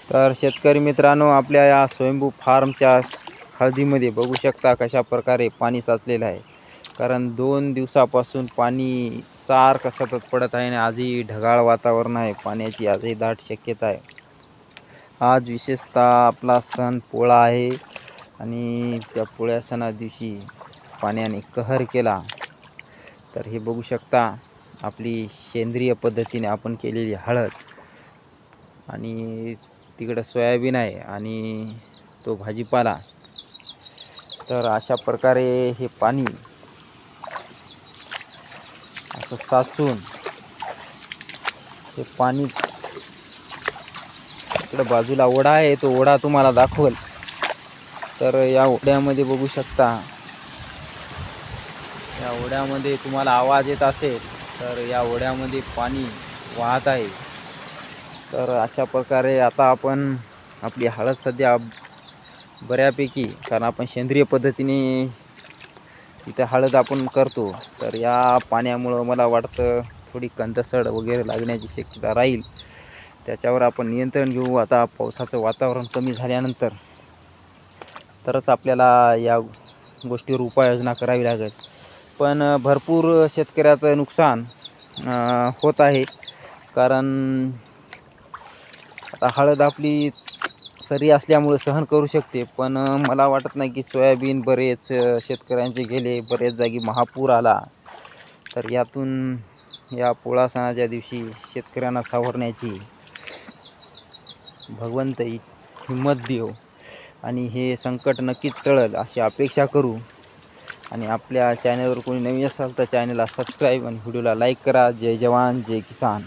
तर शेतकरी मित्रांनो, आपल्या या स्वयंभू फार्मच्या हळदीमध्ये बघू शकता कशा प्रकारे पाणी साचलेलं आहे. कारण 2 दिवसापासून पाणी सारखं सतत पडत आहे आणि आजही ढगाळ वातावरण आहे. पाण्याची आजही दाट शक्यता आहे. आज विशेषतः आपला सण पोळा आहे आणि त्या पोळ्या सणा दिवशी पाण्याने कहर केला. तर हे बघू शकता आपली सेंद्रिय पद्धतीने आपण केलेली हळद आणि तिकडं सोयाबीन आहे आणि तो भाजीपाला. तर अशा प्रकारे हे पाणी असं साचून हे पाणी इकडं बाजूला ओढा आहे, तो ओढा तुम्हाला दाखवल. तर या ओढ्यामध्ये बघू शकता, या ओढ्यामध्ये तुम्हाला आवाज येत असेल तर या ओढ्यामध्ये पाणी वाहत आहे. तर अशा प्रकारे आता आपण आपली हळद सध्या बऱ्यापैकी, कारण आपण सेंद्रिय पद्धतीने इथं हळद आपण करतो, तर या पाण्यामुळं मला वाटतं थोडी कंदसड वगैरे लागण्याची शक्यता राहील. त्याच्यावर आपण नियंत्रण घेऊ. आता पावसाचं वातावरण कमी झाल्यानंतर तरच आपल्याला या गोष्टीवर उपाययोजना करावी लागेल. पण भरपूर शेतकऱ्याचं नुकसान होत आहे. कारण आता हळद आपली सरी असल्यामुळे सहन करू शकते. पण मला वाटत नाही की सोयाबीन बरेच शेतकऱ्यांचे गेले, बरेच जागी महापूर आला. तर यातून या पोळा सणाच्या दिवशी शेतकऱ्यांना सावरण्याची भगवंत हिम्मत देव आणि हे संकट नक्कीच टळेल अशी अपेक्षा करू. आणि आपल्या चॅनलवर कोणी नवीन असाल तर चॅनलला सबस्क्राईब आणि व्हिडिओला लाईक करा. जय जवान जय किसान.